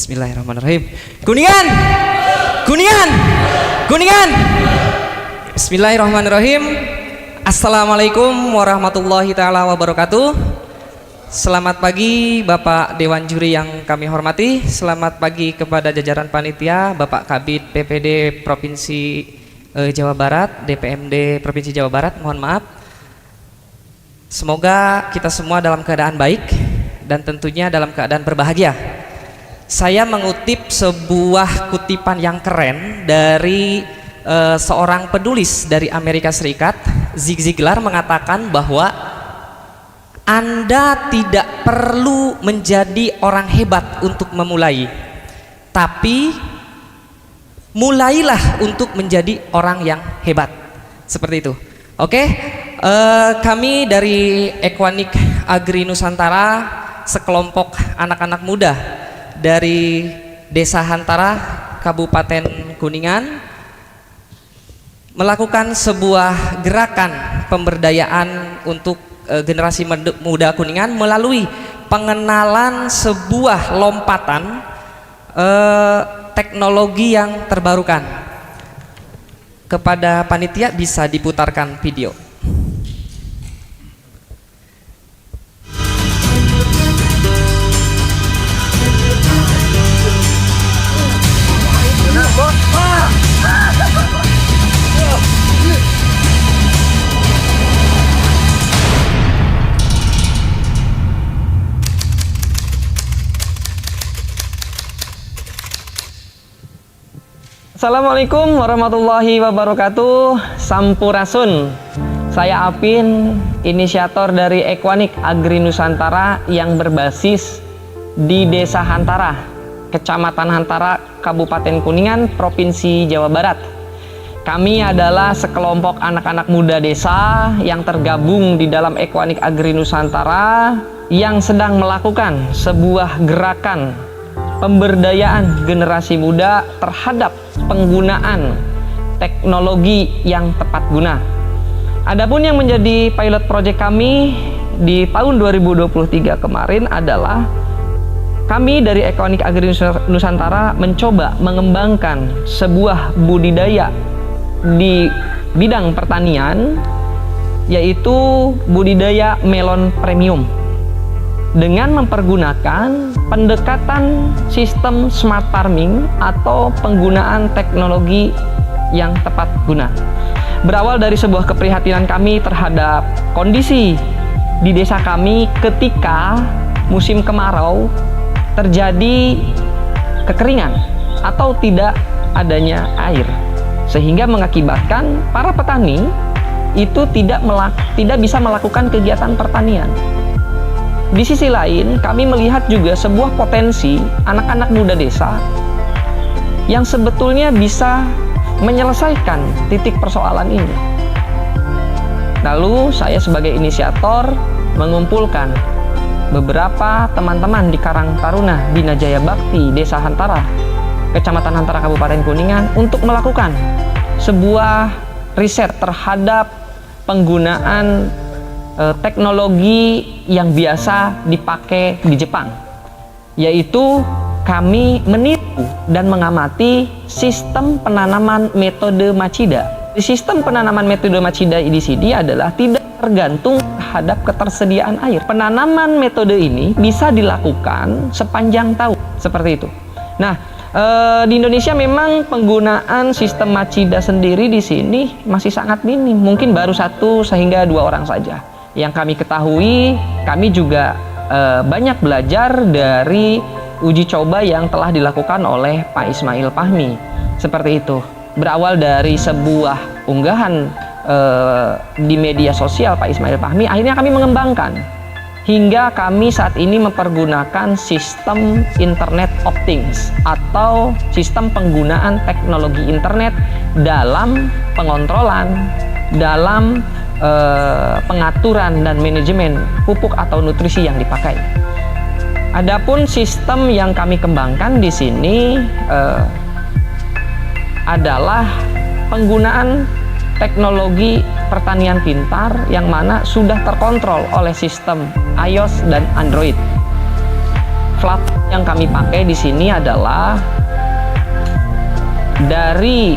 Bismillahirrahmanirrahim. Kuningan, Kuningan, Kuningan. Bismillahirrahmanirrahim. Assalamualaikum warahmatullahi taala wabarakatuh. Selamat pagi Bapak Dewan Juri yang kami hormati. Selamat pagi kepada jajaran panitia, Bapak Kabid PPD Provinsi Jawa Barat, DPMD Provinsi Jawa Barat. Mohon maaf. Semoga kita semua dalam keadaan baik dan tentunya dalam keadaan berbahagia. Saya mengutip sebuah kutipan yang keren dari seorang penulis dari Amerika Serikat. Zig Ziglar mengatakan bahwa Anda tidak perlu menjadi orang hebat untuk memulai, tapi mulailah untuk menjadi orang yang hebat. Seperti itu. Oke, kami dari Equanic Agri Nusantara, sekelompok anak-anak muda dari Desa Hantara, Kabupaten Kuningan, melakukan sebuah gerakan pemberdayaan untuk generasi muda Kuningan melalui pengenalan sebuah lompatan teknologi yang terbarukan. Kepada panitia bisa diputarkan video. Assalamualaikum warahmatullahi wabarakatuh. Sampurasun. Saya Apin, inisiator dari Equanic Agri Nusantara yang berbasis di Desa Hantara, Kecamatan Hantara, Kabupaten Kuningan, Provinsi Jawa Barat. Kami adalah sekelompok anak-anak muda desa yang tergabung di dalam Equanic Agri Nusantara yang sedang melakukan sebuah gerakan pemberdayaan generasi muda terhadap penggunaan teknologi yang tepat guna. Adapun yang menjadi pilot project kami di tahun 2023 kemarin adalah kami dari Equanic Agri Nusantara mencoba mengembangkan sebuah budidaya di bidang pertanian, yaitu budidaya melon premium dengan mempergunakan pendekatan sistem smart farming atau penggunaan teknologi yang tepat guna. Berawal dari sebuah keprihatinan kami terhadap kondisi di desa kami ketika musim kemarau terjadi kekeringan atau tidak adanya air, sehingga mengakibatkan para petani itu tidak bisa melakukan kegiatan pertanian. Di sisi lain, kami melihat juga sebuah potensi anak-anak muda desa yang sebetulnya bisa menyelesaikan titik persoalan ini. Lalu saya sebagai inisiator mengumpulkan beberapa teman-teman di Karang Taruna Bina Jaya Bakti Desa Hantara, Kecamatan Hantara, Kabupaten Kuningan untuk melakukan sebuah riset terhadap penggunaan teknologi yang biasa dipakai di Jepang, yaitu kami meniru dan mengamati sistem penanaman metode Machida. Sistem penanaman metode Machida di sini adalah tidak tergantung terhadap ketersediaan air. Penanaman metode ini bisa dilakukan sepanjang tahun, seperti itu. Nah, di Indonesia memang penggunaan sistem Machida sendiri di sini masih sangat minim, mungkin baru 1 hingga 2 orang saja. Yang kami ketahui, kami juga banyak belajar dari uji coba yang telah dilakukan oleh Pak Ismail Fahmi. Seperti itu. Berawal dari sebuah unggahan di media sosial Pak Ismail Fahmi, akhirnya kami mengembangkan. Hingga kami saat ini mempergunakan sistem Internet of Things atau sistem penggunaan teknologi internet dalam pengontrolan, dalam pengaturan dan manajemen pupuk atau nutrisi yang dipakai. Adapun sistem yang kami kembangkan di sini adalah penggunaan teknologi pertanian pintar yang mana sudah terkontrol oleh sistem iOS dan Android. Yang kami pakai di sini adalah dari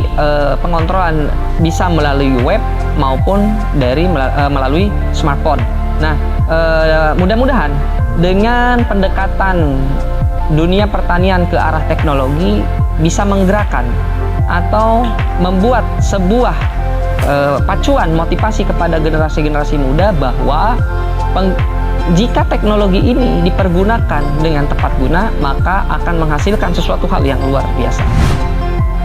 pengontrolan bisa melalui web maupun dari melalui smartphone. Nah, mudah-mudahan dengan pendekatan dunia pertanian ke arah teknologi bisa menggerakkan atau membuat sebuah pacuan motivasi kepada generasi-generasi muda bahwa jika teknologi ini dipergunakan dengan tepat guna, maka akan menghasilkan sesuatu hal yang luar biasa.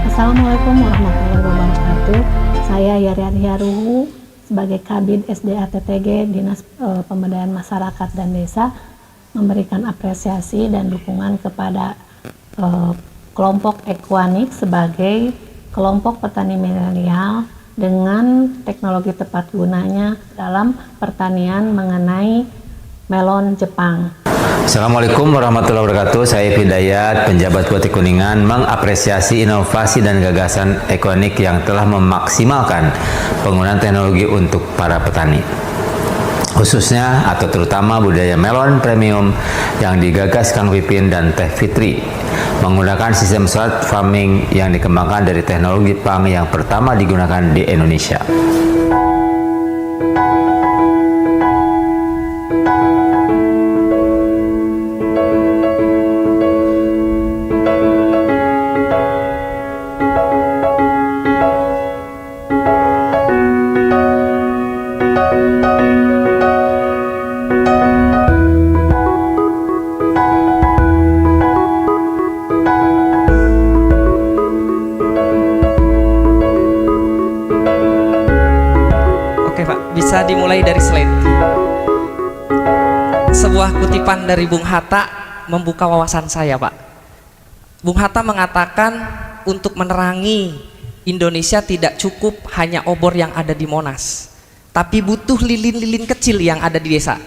Assalamualaikum warahmatullahi wabarakatuh. Saya Yaryani Haruhu sebagai Kabid SDA-TTG Dinas Pemberdayaan Masyarakat dan Desa memberikan apresiasi dan dukungan kepada kelompok Equanic sebagai kelompok petani milenial dengan teknologi tepat gunanya dalam pertanian mengenai melon Jepang. Assalamualaikum warahmatullahi wabarakatuh. Saya Hidayat, penjabat Bupati Kuningan, mengapresiasi inovasi dan gagasan Equanic yang telah memaksimalkan penggunaan teknologi untuk para petani, khususnya atau terutama budaya melon premium yang digagas Kang Pipin dan Teh Fitri, menggunakan sistem smart farming yang dikembangkan dari teknologi Jepang yang pertama digunakan di Indonesia. Bisa dimulai dari slide. Sebuah kutipan dari Bung Hatta membuka wawasan saya, Pak. Bung Hatta mengatakan untuk menerangi Indonesia tidak cukup hanya obor yang ada di Monas, tapi butuh lilin-lilin kecil yang ada di desa.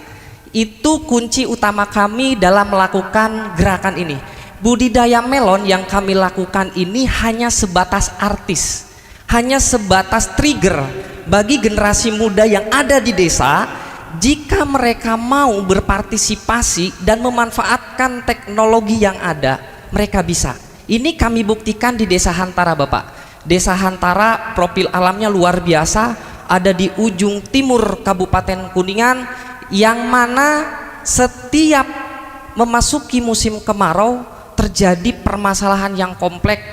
Itu kunci utama kami dalam melakukan gerakan ini. Budidaya melon yang kami lakukan ini hanya sebatas artis, hanya sebatas trigger bagi generasi muda yang ada di desa. Jika mereka mau berpartisipasi dan memanfaatkan teknologi yang ada, mereka bisa. Ini kami buktikan di Desa Hantara, Bapak. Desa Hantara profil alamnya luar biasa, ada di ujung timur Kabupaten Kuningan, yang mana setiap memasuki musim kemarau terjadi permasalahan yang kompleks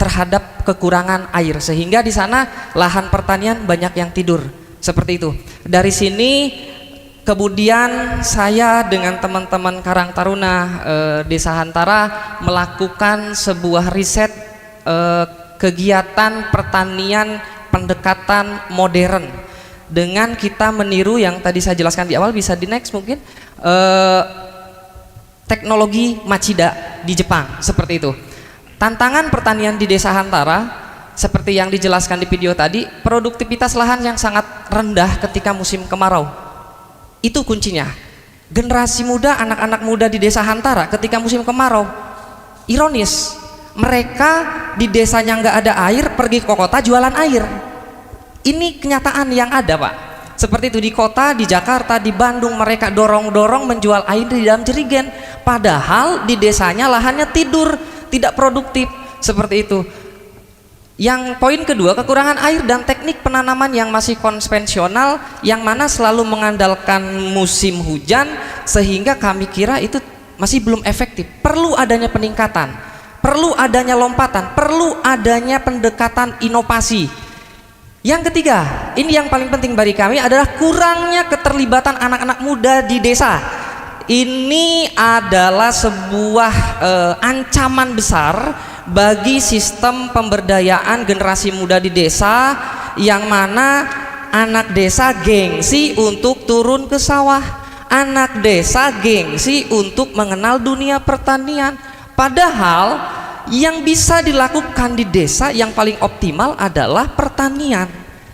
terhadap kekurangan air, sehingga di sana lahan pertanian banyak yang tidur seperti itu. Dari sini kemudian saya dengan teman-teman Karang Taruna Desa Hantara melakukan sebuah riset kegiatan pertanian pendekatan modern dengan kita meniru yang tadi saya jelaskan di awal, bisa di next mungkin, teknologi Machida di Jepang seperti itu. Tantangan pertanian di Desa Hantara seperti yang dijelaskan di video tadi, produktivitas lahan yang sangat rendah ketika musim kemarau. Itu kuncinya. Generasi muda, anak-anak muda di Desa Hantara ketika musim kemarau, ironis, mereka di desanya nggak ada air, pergi ke kota jualan air. Ini kenyataan yang ada, Pak. Seperti itu di kota, di Jakarta, di Bandung, mereka dorong-dorong menjual air di dalam jerigen, padahal di desanya lahannya tidur, tidak produktif seperti itu. Yang poin kedua, kekurangan air dan teknik penanaman yang masih konvensional, yang mana selalu mengandalkan musim hujan, sehingga kami kira itu masih belum efektif. Perlu adanya peningkatan, perlu adanya lompatan, perlu adanya pendekatan inovasi. Yang ketiga, ini yang paling penting bagi kami adalah kurangnya keterlibatan anak-anak muda di desa. Ini adalah sebuah ancaman besar bagi sistem pemberdayaan generasi muda di desa, yang mana anak desa gengsi untuk turun ke sawah, anak desa gengsi untuk mengenal dunia pertanian. Padahal yang bisa dilakukan di desa yang paling optimal adalah pertanian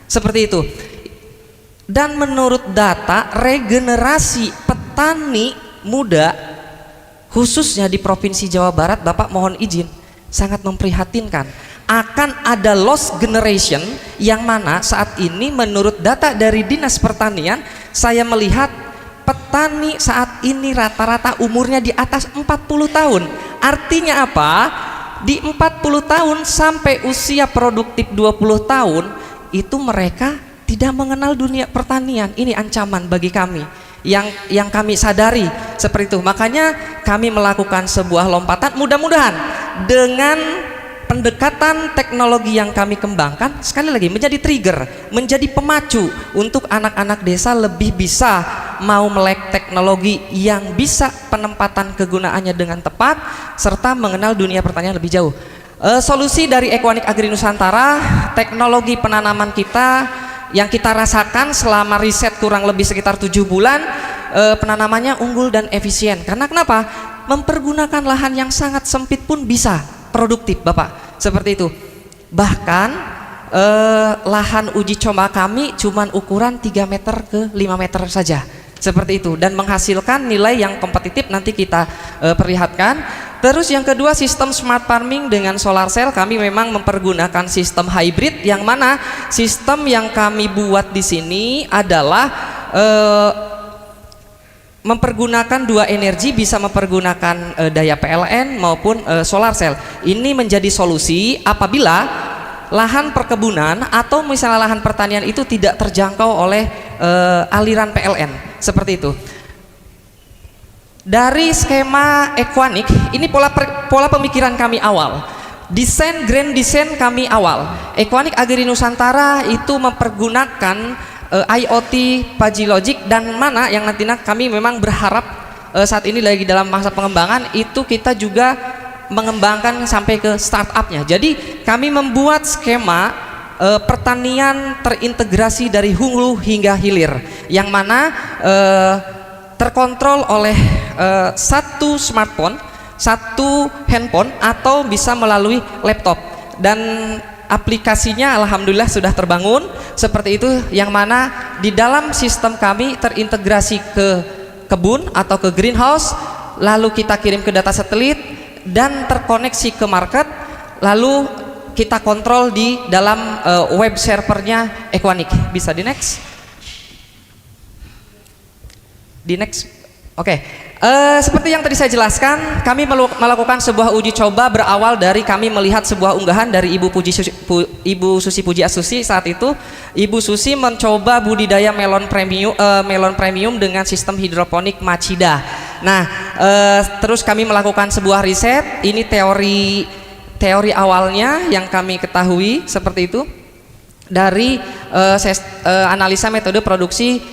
seperti itu. Dan menurut data regenerasi petani muda khususnya di Provinsi Jawa Barat, Bapak mohon izin, sangat memprihatinkan. Akan ada lost generation, yang mana saat ini menurut data dari Dinas Pertanian saya melihat petani saat ini rata-rata umurnya di atas 40 tahun. Artinya apa? Di 40 tahun sampai usia produktif 20 tahun itu mereka tidak mengenal dunia pertanian. Ini ancaman bagi kami yang kami sadari seperti itu. Makanya kami melakukan sebuah lompatan, mudah-mudahan dengan pendekatan teknologi yang kami kembangkan sekali lagi menjadi trigger, menjadi pemacu untuk anak-anak desa lebih bisa mau melek teknologi yang bisa penempatan kegunaannya dengan tepat serta mengenal dunia pertanian lebih jauh. Solusi dari Equanic Agri Nusantara, teknologi penanaman kita yang kita rasakan selama riset kurang lebih sekitar 7 bulan, penanamannya unggul dan efisien. Karena kenapa? Mempergunakan lahan yang sangat sempit pun bisa produktif, Bapak, seperti itu. Bahkan lahan uji coba kami cuman ukuran 3 meter ke 5 meter saja, seperti itu, dan menghasilkan nilai yang kompetitif nanti kita perlihatkan. Terus yang kedua, sistem smart farming dengan solar cell. Kami memang mempergunakan sistem hybrid, yang mana sistem yang kami buat di sini adalah mempergunakan dua energi, bisa mempergunakan daya PLN maupun solar cell. Ini menjadi solusi apabila lahan perkebunan atau misalnya lahan pertanian itu tidak terjangkau oleh aliran PLN, seperti itu. Dari skema Equanic, ini pola pemikiran kami awal, grand design kami awal. Equanic Agri Nusantara itu mempergunakan IoT, PagiLogic, dan mana yang nantinya kami memang berharap saat ini lagi dalam masa pengembangan itu kita juga mengembangkan sampai ke startupnya. Jadi kami membuat skema pertanian terintegrasi dari hulu hingga hilir, yang mana terkontrol oleh satu smartphone, satu handphone, atau bisa melalui laptop, dan aplikasinya alhamdulillah sudah terbangun seperti itu, yang mana di dalam sistem kami terintegrasi ke kebun atau ke greenhouse, lalu kita kirim ke data satelit dan terkoneksi ke market, lalu kita kontrol di dalam web servernya Equanic. Bisa di next? Di next. Oke. Seperti yang tadi saya jelaskan, kami melakukan sebuah uji coba berawal dari kami melihat sebuah unggahan dari Ibu Susi Pujiastuti. Saat itu Ibu Susi mencoba budidaya melon premium dengan sistem hidroponik Machida. Nah, terus kami melakukan sebuah riset. Ini teori awalnya yang kami ketahui seperti itu dari analisa metode produksi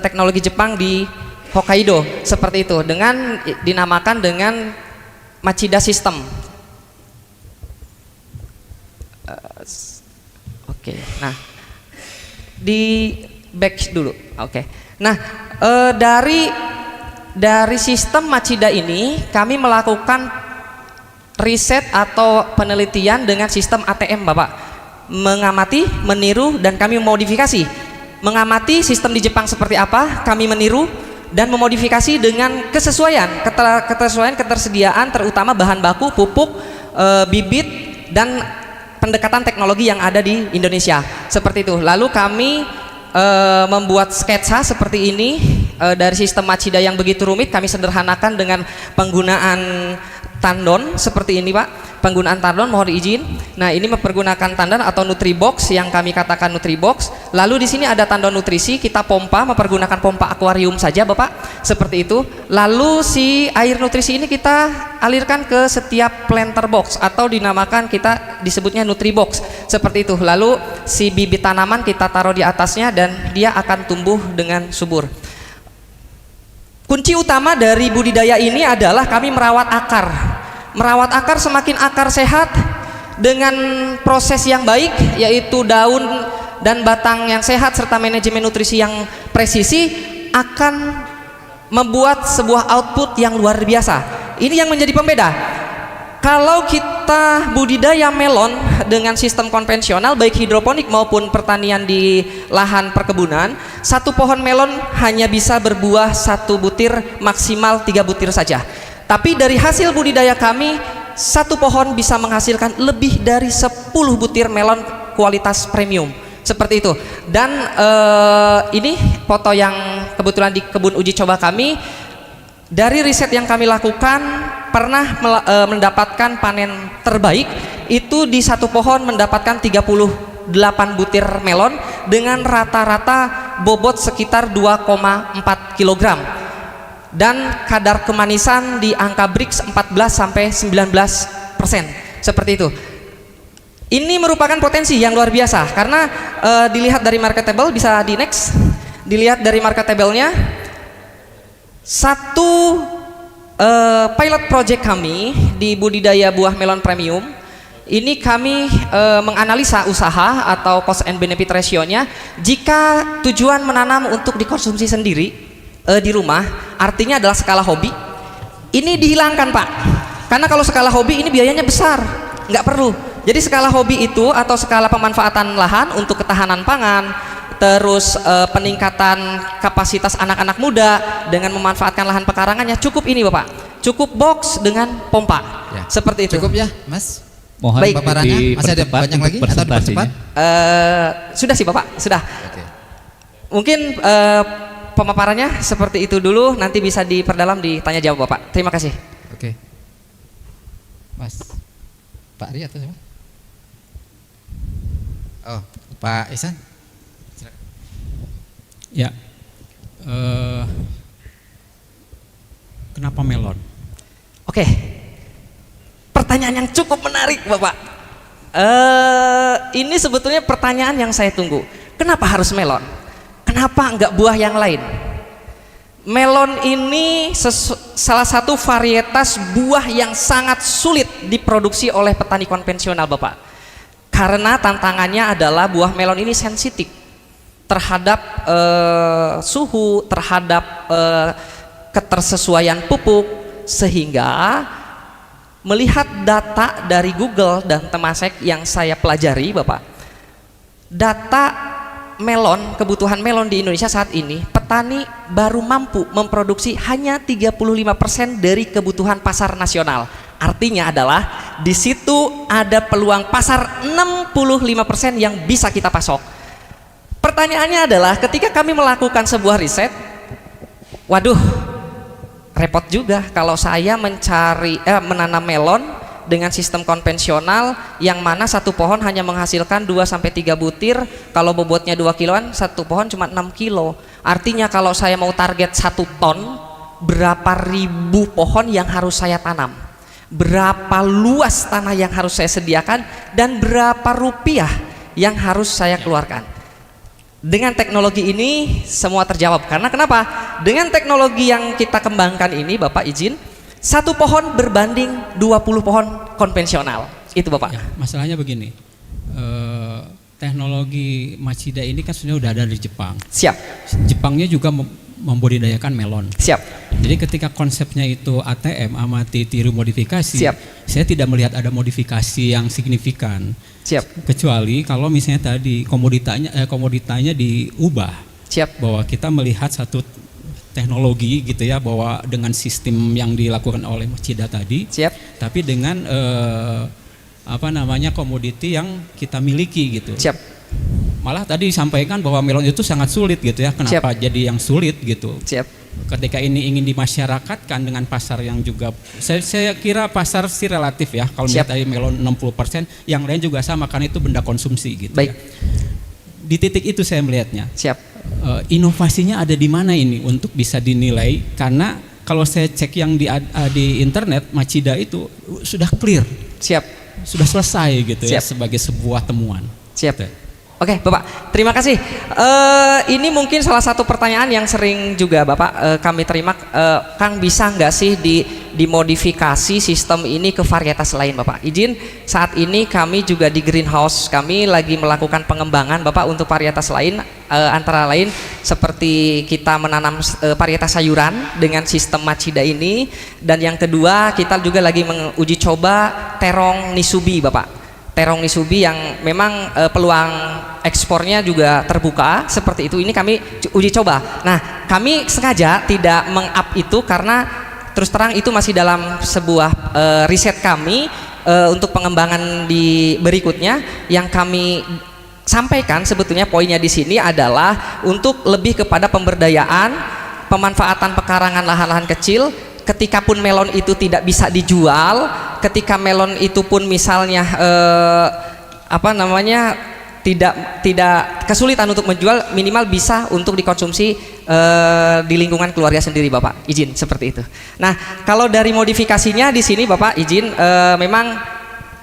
teknologi Jepang di Hokkaido, seperti itu, dengan dinamakan dengan Machida System. Oke, nah di back dulu. Oke, nah dari sistem Machida ini kami melakukan riset atau penelitian dengan sistem ATM, Bapak, mengamati, meniru, dan kami memodifikasi. Mengamati sistem di Jepang seperti apa, kami meniru dan memodifikasi dengan kesesuaian ketersediaan, terutama bahan baku, pupuk, bibit, dan pendekatan teknologi yang ada di Indonesia, seperti itu. Lalu kami membuat sketsa seperti ini dari sistem Machida yang begitu rumit, kami sederhanakan dengan penggunaan tandon seperti ini, Pak. Penggunaan tandon, mohon izin. Nah, ini mempergunakan tandon atau Nutribox yang kami katakan Nutribox. Lalu di sini ada tandon nutrisi, kita pompa, mempergunakan pompa akuarium saja, Bapak, seperti itu. Lalu si air nutrisi ini kita alirkan ke setiap planter box atau dinamakan, kita disebutnya Nutribox, seperti itu. Lalu si bibit tanaman kita taruh di atasnya dan dia akan tumbuh dengan subur. Kunci utama dari budidaya ini adalah kami merawat akar. Merawat akar, semakin akar sehat dengan proses yang baik, yaitu daun dan batang yang sehat serta manajemen nutrisi yang presisi, akan membuat sebuah output yang luar biasa. Ini yang menjadi pembeda. Kalau kita budidaya melon dengan sistem konvensional, baik hidroponik maupun pertanian di lahan perkebunan, satu pohon melon hanya bisa berbuah 1 butir, maksimal 3 butir saja. Tapi dari hasil budidaya kami, satu pohon bisa menghasilkan lebih dari 10 butir melon kualitas premium, Seperti itu. Dan ini foto yang kebetulan di kebun uji coba kami. Dari riset yang kami lakukan pernah mendapatkan panen terbaik itu di satu pohon mendapatkan 38 butir melon dengan rata-rata bobot sekitar 2,4 kg dan kadar kemanisan di angka Brix 14 sampai 19%. Seperti itu. Ini merupakan potensi yang luar biasa karena dilihat dari marketable, bisa di next, dilihat dari marketable-nya. Satu pilot project kami di budidaya buah melon premium ini kami menganalisa usaha atau cost and benefit ratio-nya. Jika tujuan menanam untuk dikonsumsi sendiri di rumah, artinya adalah skala hobi, ini dihilangkan Pak, karena kalau skala hobi ini biayanya besar, nggak perlu. Jadi skala hobi itu atau skala pemanfaatan lahan untuk ketahanan pangan, terus peningkatan kapasitas anak-anak muda dengan memanfaatkan lahan pekarangannya, cukup ini Bapak, cukup box dengan pompa Ya. Seperti itu. Cukup ya Mas? Mohon Baik. Paparannya masih ada banyak lagi atau dipercepat? Sudah sih Bapak, sudah. Oke. Mungkin pemaparannya seperti itu dulu, nanti bisa diperdalam ditanya jawab Bapak. Terima kasih. Oke. Mas Pak Ri atau siapa? Oh, Pak Ihsan. Ya, kenapa melon? Oke, pertanyaan yang cukup menarik Bapak. Ini sebetulnya pertanyaan yang saya tunggu. Kenapa harus melon? Kenapa enggak buah yang lain? Melon ini salah satu varietas buah yang sangat sulit diproduksi oleh petani konvensional Bapak. Karena tantangannya adalah buah melon ini sensitif terhadap suhu, terhadap ketersesuaian pupuk, sehingga melihat data dari Google dan Temasek yang saya pelajari Bapak, data melon, kebutuhan melon di Indonesia saat ini, petani baru mampu memproduksi hanya 35% dari kebutuhan pasar nasional. Artinya adalah di situ ada peluang pasar 65% yang bisa kita pasok. Pertanyaannya adalah ketika kami melakukan sebuah riset, waduh, repot juga kalau saya menanam melon dengan sistem konvensional yang mana satu pohon hanya menghasilkan 2-3 butir, kalau bobotnya 2 kiloan, satu pohon cuma 6 kilo. Artinya kalau saya mau target 1 ton, berapa ribu pohon yang harus saya tanam, berapa luas tanah yang harus saya sediakan, dan berapa rupiah yang harus saya keluarkan. Dengan teknologi ini semua terjawab. Karena kenapa? Dengan teknologi yang kita kembangkan ini Bapak izin, 1 pohon berbanding 20 pohon konvensional. Itu Bapak. Ya, masalahnya begini, teknologi Machida ini kan sebenarnya udah ada di Jepang. Siap. Jepangnya juga membudidayakan melon. Siap. Jadi ketika konsepnya itu ATM, amati tiru modifikasi, Siap. saya tidak melihat ada modifikasi yang signifikan. Siap. Kecuali kalau misalnya tadi komoditanya diubah. Siap. Bahwa kita melihat satu teknologi gitu ya, bahwa dengan sistem yang dilakukan oleh Machida tadi, Siap. tapi dengan komoditi yang kita miliki gitu. Siap. Malah tadi disampaikan bahwa melon itu sangat sulit gitu ya. Kenapa jadi yang sulit gitu? Siap. Ketika ini ingin dimasyarakatkan dengan pasar yang juga, saya kira pasar sih relatif ya. Kalau Siap. melihat tadi melon 60%, yang lain juga sama karena itu benda konsumsi gitu. Baik. Ya. Di titik itu saya melihatnya. Siap. Inovasinya ada di mana ini untuk bisa dinilai? Karena kalau saya cek yang di internet, Machida itu sudah clear, Siap. sudah selesai gitu ya, Siap. sebagai sebuah temuan. Siap. Gitu. Oke Bapak, terima kasih. Ini mungkin salah satu pertanyaan yang sering juga Bapak kami terima, Kang bisa nggak sih dimodifikasi sistem ini ke varietas lain Bapak? Izin, saat ini kami juga di greenhouse kami lagi melakukan pengembangan Bapak untuk varietas lain, antara lain seperti kita menanam varietas sayuran dengan sistem Machida ini, dan yang kedua kita juga lagi menguji coba terong nisubi Bapak. Terong nisubi yang memang peluang ekspornya juga terbuka seperti itu. Ini kami uji coba. Nah, kami sengaja tidak meng-up itu karena terus terang itu masih dalam sebuah riset kami untuk pengembangan di berikutnya. Yang kami sampaikan sebetulnya poinnya di sini adalah untuk lebih kepada pemberdayaan, pemanfaatan pekarangan lahan-lahan kecil. Ketika pun melon itu tidak bisa dijual, ketika melon itu pun misalnya tidak kesulitan untuk menjual, minimal bisa untuk dikonsumsi di lingkungan keluarga sendiri, Bapak. Izin seperti itu. Nah, kalau dari modifikasinya di sini, Bapak, izin memang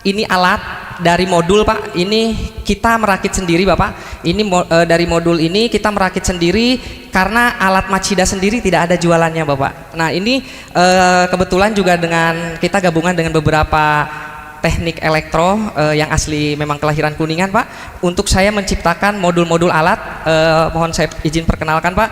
ini alat dari modul, Pak. Ini kita merakit sendiri, Bapak. Ini dari modul ini kita merakit sendiri karena alat Machida sendiri tidak ada jualannya, Bapak. Nah, ini kebetulan juga dengan kita gabungan dengan beberapa teknik elektro yang asli memang kelahiran Kuningan, Pak. Untuk saya menciptakan modul-modul alat, mohon saya izin perkenalkan, Pak.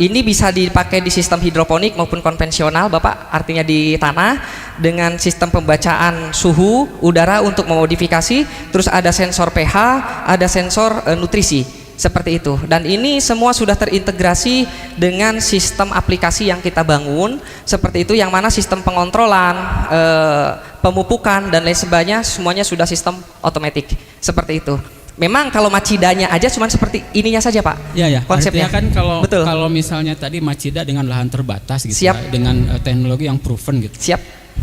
Ini bisa dipakai di sistem hidroponik maupun konvensional, Bapak, artinya di tanah dengan sistem pembacaan suhu udara untuk memodifikasi, terus ada sensor pH, ada sensor nutrisi, seperti itu. Dan ini semua sudah terintegrasi dengan sistem aplikasi yang kita bangun, seperti itu, yang mana sistem pengontrolan, pemupukan dan lain sebagainya semuanya sudah sistem otomatis, seperti itu. Memang kalau Machidanya aja cuma seperti ininya saja, Pak. Ya, konsepnya kan betul. Kalau misalnya tadi Machida dengan lahan terbatas gitu, Siap. ya, dengan teknologi yang proven gitu. Siap.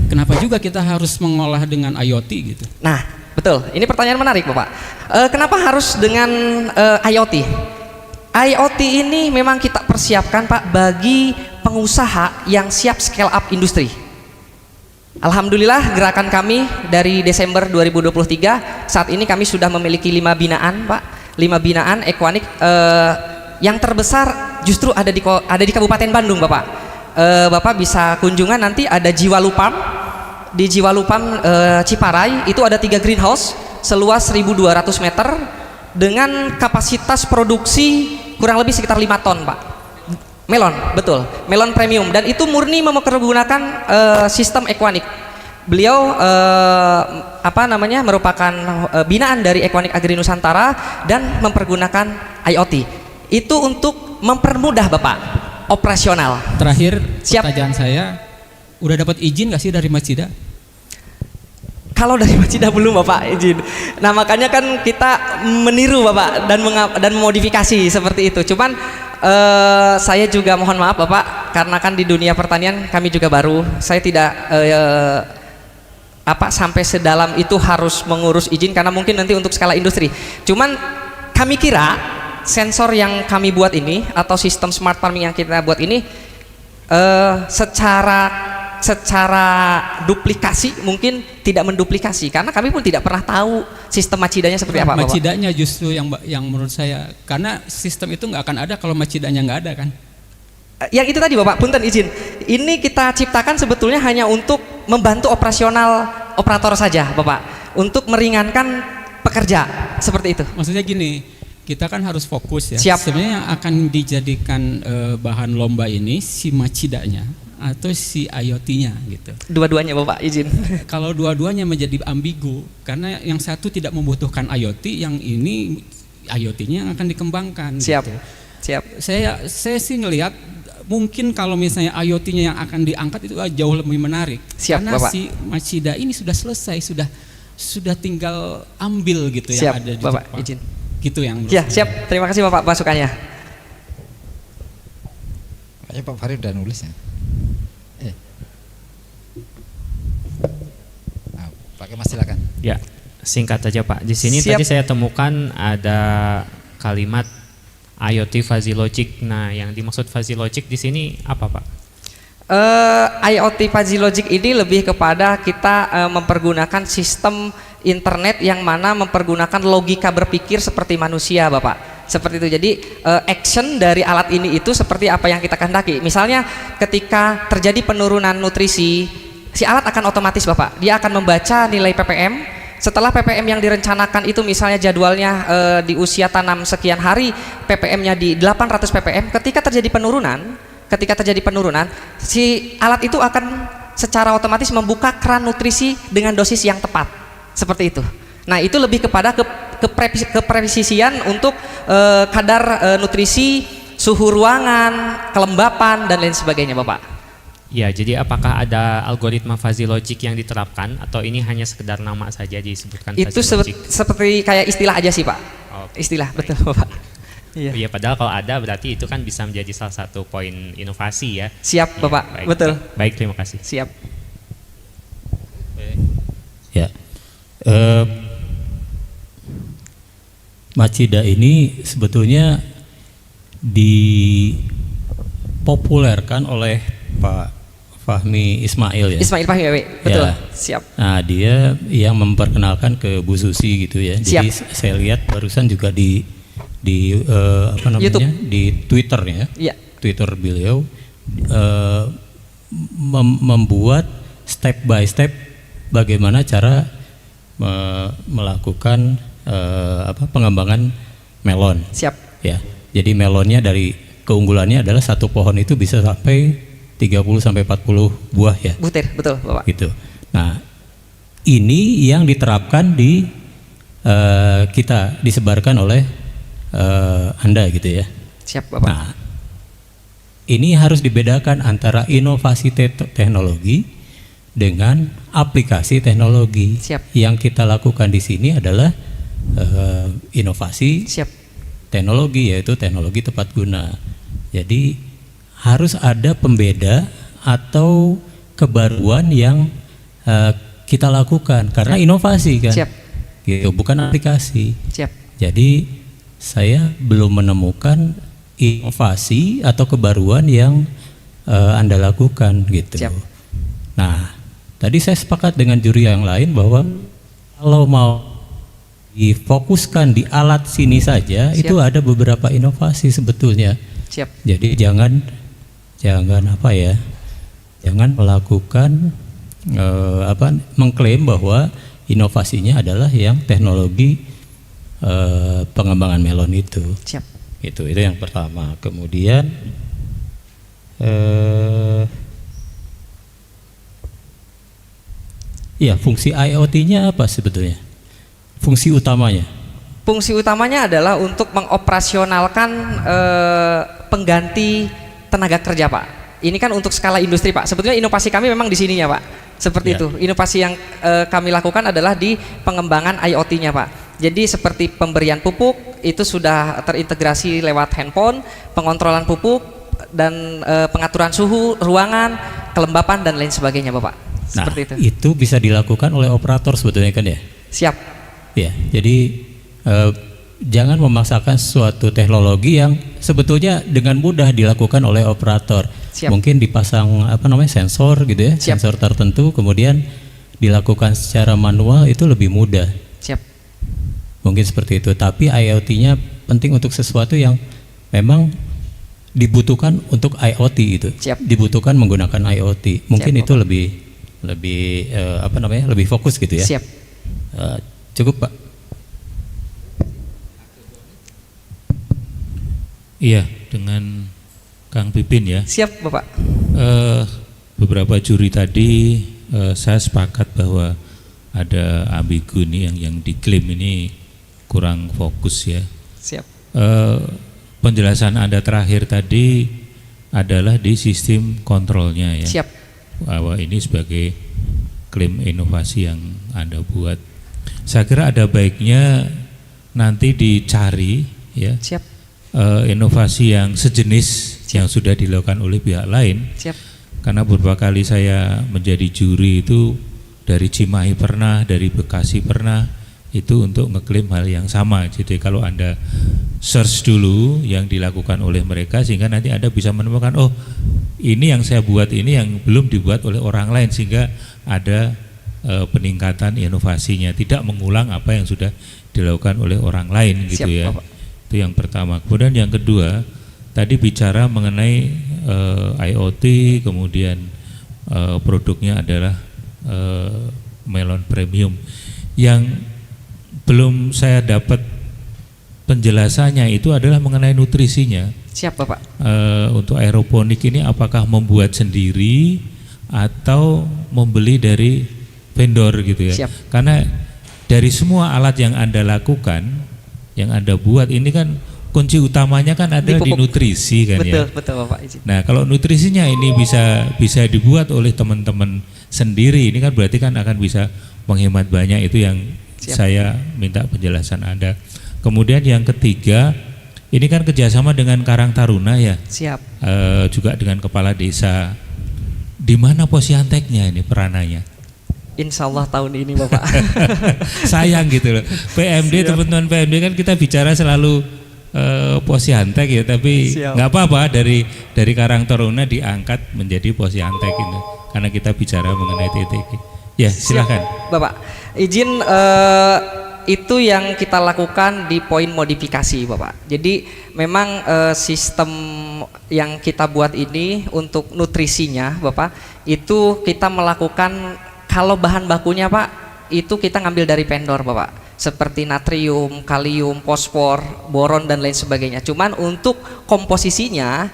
Kenapa juga kita harus mengolah dengan IoT gitu? Nah, betul. Ini pertanyaan menarik, Bapak. Kenapa harus dengan IoT? IoT ini memang kita persiapkan, Pak, bagi pengusaha yang siap scale up industri. Alhamdulillah gerakan kami dari Desember 2023 saat ini kami sudah memiliki 5 binaan, Pak. 5 binaan Equanic, yang terbesar justru ada di Kabupaten Bandung, Bapak. Bapak bisa kunjungan nanti, ada Jiwalupam. Di Jiwalupam Ciparai itu ada 3 greenhouse seluas 1.200 meter dengan kapasitas produksi kurang lebih sekitar 5 ton, Pak. Melon, betul, melon premium, dan itu murni mempergunakan sistem Equanic. Beliau merupakan binaan dari Equanic Agri Nusantara dan mempergunakan IoT. Itu untuk mempermudah, Bapak, operasional. Terakhir, Siap. pertanyaan saya, udah dapat izin nggak sih dari Machida? Kalau dari Machida belum, Bapak, izin. Nah, makanya kan kita meniru, Bapak, dan memodifikasi seperti itu. Cuman saya juga mohon maaf, Bapak, karena kan di dunia pertanian kami juga baru. Saya tidak sampai sedalam itu harus mengurus izin karena mungkin nanti untuk skala industri. Cuman kami kira sensor yang kami buat ini atau sistem smart farming yang kita buat ini secara duplikasi mungkin tidak menduplikasi karena kami pun tidak pernah tahu sistem Machidanya seperti apa, Bapak. Machidanya justru yang menurut saya, karena sistem itu nggak akan ada kalau Machidanya nggak ada kan. Yang itu tadi, Bapak, punten izin. Ini kita ciptakan sebetulnya hanya untuk membantu operasional operator saja, Bapak, untuk meringankan pekerja seperti itu. Maksudnya gini, kita kan harus fokus ya. Siap. Sebenarnya yang akan dijadikan bahan lomba ini si Machidanya atau si IoT-nya gitu. Dua-duanya, Bapak, izin. Kalau dua-duanya menjadi ambigu karena yang satu tidak membutuhkan IoT, yang ini IoT-nya yang akan dikembangkan. Siap. Gitu. Siap. Saya sih ngelihat mungkin kalau misalnya IoT-nya yang akan diangkat itu jauh lebih menarik. Siap, karena Bapak. si Machida ini sudah selesai, sudah tinggal ambil gitu. Siap, yang ada di Bapak, Jepang. izin. Gitu yang Ya, siap. Terima kasih, Bapak, masukannya. Kayaknya Pak Farid udah nulis ya. Nah, Pak Kemas silakan. Ya, singkat saja, Pak. Di sini Siap. tadi saya temukan ada kalimat IoT Fuzzy Logic. Nah, yang dimaksud Fuzzy Logic di sini apa, Pak? IoT Fuzzy Logic ini lebih kepada kita mempergunakan sistem internet yang mana mempergunakan logika berpikir seperti manusia, Bapak. Seperti itu. Jadi action dari alat ini itu seperti apa yang kita kehendaki. Misalnya ketika terjadi penurunan nutrisi, si alat akan otomatis, Bapak. Dia akan membaca nilai ppm. Setelah ppm yang direncanakan itu misalnya jadwalnya di usia tanam sekian hari, ppm-nya di 800 ppm, ketika terjadi penurunan, si alat itu akan secara otomatis membuka keran nutrisi dengan dosis yang tepat. Seperti itu. Nah, itu lebih kepada kepresisian untuk kadar nutrisi, suhu ruangan, kelembapan dan lain sebagainya, Bapak. Ya, jadi apakah ada algoritma Fuzzy Logic yang diterapkan atau ini hanya sekedar nama saja disebutkan Itu Fuzzy Logic? seperti kayak istilah aja sih, Pak. istilah, betul Bapak. Iya. Iya, padahal kalau ada berarti itu kan bisa menjadi salah satu poin inovasi ya. Siap Iya, Bapak, baik, betul. Baik, terima kasih. Siap. Ya, Macida ini sebetulnya dipopulerkan oleh Pak Fahmi Ismail ya. Ismail Fahmi, betul. Ya. Siap. Nah, dia yang memperkenalkan ke Bu Susi gitu ya. Jadi saya lihat barusan juga di apa namanya? YouTube. Di Twitter ya. Iya. Twitter beliau membuat step by step bagaimana cara melakukan pengembangan melon. Siap. Ya. Jadi melonnya dari keunggulannya adalah satu pohon itu bisa sampai 30 sampai 40 buah ya. Butir, betul Bapak. Gitu. Nah, ini yang diterapkan di kita disebarkan oleh Anda gitu ya. Siap Bapak. Nah, ini harus dibedakan antara inovasi teknologi dengan aplikasi teknologi. Siap. Yang kita lakukan di sini adalah inovasi Siap. teknologi, yaitu teknologi tepat guna. Jadi harus ada pembeda atau kebaruan yang kita lakukan karena inovasi kan. Siap. Gitu, bukan aplikasi. Siap. Jadi saya belum menemukan inovasi atau kebaruan yang Anda lakukan gitu. Siap. Nah, tadi saya sepakat dengan juri yang lain bahwa kalau mau difokuskan di alat sini saja, Siap. itu ada beberapa inovasi sebetulnya. Siap. Jadi jangan apa ya, jangan melakukan mengklaim bahwa inovasinya adalah yang teknologi pengembangan melon itu. Siap. Itu yang pertama. Kemudian ya, fungsi IoT-nya apa sebetulnya? Fungsi utamanya? Fungsi utamanya adalah untuk mengoperasionalkan pengganti tenaga kerja Pak. Ini kan untuk skala industri Pak. Sebetulnya inovasi kami memang di sininya Pak. Seperti Ya. itu. Inovasi yang kami lakukan adalah di pengembangan IoT-nya Pak. Jadi seperti pemberian pupuk itu sudah terintegrasi lewat handphone, pengontrolan pupuk dan pengaturan suhu ruangan, kelembapan dan lain sebagainya Bapak. Nah, Seperti itu. itu bisa dilakukan oleh operator sebetulnya kan ya? Siap. Ya, jadi jangan memaksakan suatu teknologi yang sebetulnya dengan mudah dilakukan oleh operator. Siap. Mungkin dipasang sensor gitu ya, Siap. sensor tertentu, kemudian dilakukan secara manual itu lebih mudah. Siap. Mungkin seperti itu. Tapi IoT-nya penting untuk sesuatu yang memang dibutuhkan untuk IoT itu. Siap. Dibutuhkan menggunakan IoT. Mungkin Siap, itu lebih lebih fokus gitu ya. Siap. Cukup Pak. Iya, dengan Kang Pipin ya. Siap Bapak. Beberapa juri tadi saya sepakat bahwa ada ambigu nih yang diklaim ini kurang fokus ya. Siap. Penjelasan Anda terakhir tadi adalah di sistem kontrolnya ya. Siap. Bahwa ini sebagai klaim inovasi yang Anda buat. Saya kira ada baiknya nanti dicari ya. Siap. Inovasi yang sejenis yang sudah dilakukan oleh pihak lain. Siap. Karena beberapa kali saya menjadi juri itu dari Cimahi pernah, dari Bekasi pernah, itu untuk ngeklaim hal yang sama. Jadi kalau Anda search dulu yang dilakukan oleh mereka sehingga nanti Anda bisa menemukan, oh ini yang saya buat ini yang belum dibuat oleh orang lain, sehingga ada peningkatan inovasinya, tidak mengulang apa yang sudah dilakukan oleh orang lain gitu. Siap, ya. Bapak. Itu yang pertama. Kemudian yang kedua, tadi bicara mengenai IoT, kemudian produknya adalah melon premium. Yang belum saya dapat penjelasannya itu adalah mengenai nutrisinya. Siap Bapak. Untuk aeroponik ini apakah membuat sendiri atau membeli dari vendor gitu ya? Siap. Karena dari semua alat yang Anda lakukan, yang Anda buat ini kan kunci utamanya kan ada di nutrisi kan. Betul, ya. betul Bapak. Izin. Nah, kalau nutrisinya ini bisa dibuat oleh teman-teman sendiri, ini kan berarti kan akan bisa menghemat banyak. Itu yang Siap. saya minta penjelasan Anda. Kemudian yang ketiga, ini kan kerjasama dengan Karang Taruna ya, Siap. juga dengan kepala desa. Di mana Posyanteknya ini peranannya? Insya Allah tahun ini Bapak. Sayang gitu loh. PMD, teman-teman PMD kan kita bicara selalu Posyantek ya, tapi Siap. nggak apa-apa dari Karang Taruna diangkat menjadi Posyantek ini, karena kita bicara mengenai TTG. Ya silahkan. Bapak, izin itu yang kita lakukan di poin modifikasi Bapak. Jadi memang sistem yang kita buat ini untuk nutrisinya Bapak, itu kita melakukan, kalau bahan bakunya Pak, itu kita ngambil dari vendor Bapak, seperti natrium, kalium, fosfor, boron dan lain sebagainya. Cuman untuk komposisinya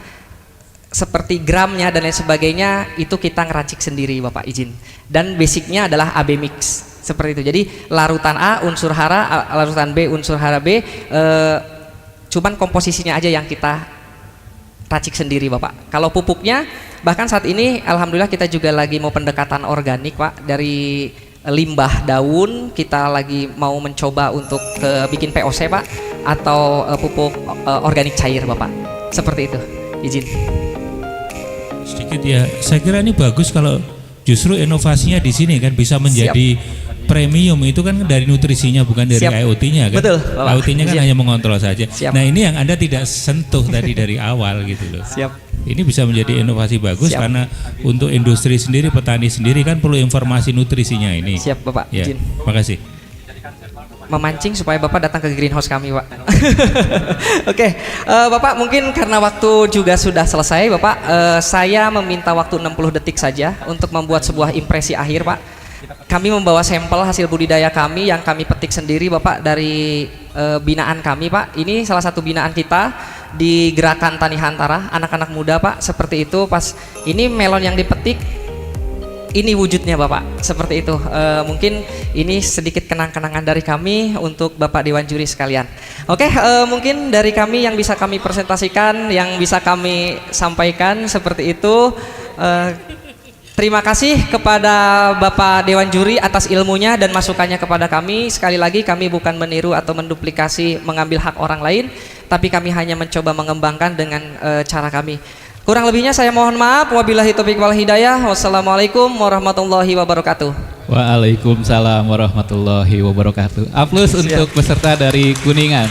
seperti gramnya dan lain sebagainya itu kita ngeracik sendiri Bapak, izin. Dan basicnya adalah AB mix seperti itu. Jadi larutan A unsur hara, larutan B unsur hara B, cuman komposisinya aja yang kita racik sendiri Bapak. Kalau pupuknya bahkan saat ini alhamdulillah kita juga lagi mau pendekatan organik Pak, dari limbah daun kita lagi mau mencoba untuk bikin POC Pak, atau pupuk organik cair Bapak. Seperti itu. Izin. Sedikit ya, saya kira ini bagus kalau justru inovasinya di sini kan bisa menjadi premium, itu kan dari nutrisinya bukan dari Siap. IoT-nya kan. Betul, Bapak. IoT-nya kan Siap. hanya mengontrol saja. Siap. Nah ini yang Anda tidak sentuh tadi dari awal gitu loh. Siap. Ini bisa menjadi inovasi bagus. Siap. Karena untuk industri sendiri, petani sendiri kan perlu informasi nutrisinya ini. Siap Bapak, Ya, izin. makasih. Memancing supaya Bapak datang ke greenhouse kami Pak. Oke, Bapak mungkin karena waktu juga sudah selesai Bapak, saya meminta waktu 60 detik saja untuk membuat sebuah impresi akhir Pak. Kami membawa sampel hasil budidaya kami yang kami petik sendiri Bapak dari binaan kami Pak. Ini salah satu binaan kita di Gerakan Tani Hantara, anak-anak muda Pak, seperti itu. Pas ini melon yang dipetik, ini wujudnya Bapak, seperti itu. Mungkin ini sedikit kenang-kenangan dari kami untuk Bapak Dewan Juri sekalian. Oke, mungkin dari kami yang bisa kami presentasikan, yang bisa kami sampaikan seperti itu. Terima kasih kepada Bapak Dewan Juri atas ilmunya dan masukannya kepada kami. Sekali lagi kami bukan meniru atau menduplikasi mengambil hak orang lain, tapi kami hanya mencoba mengembangkan dengan cara kami. Kurang lebihnya saya mohon maaf. Wabillahi taufiq wal hidayah. Wassalamualaikum warahmatullahi wabarakatuh. Waalaikumsalam warahmatullahi wabarakatuh. Aplaus untuk peserta dari Kuningan.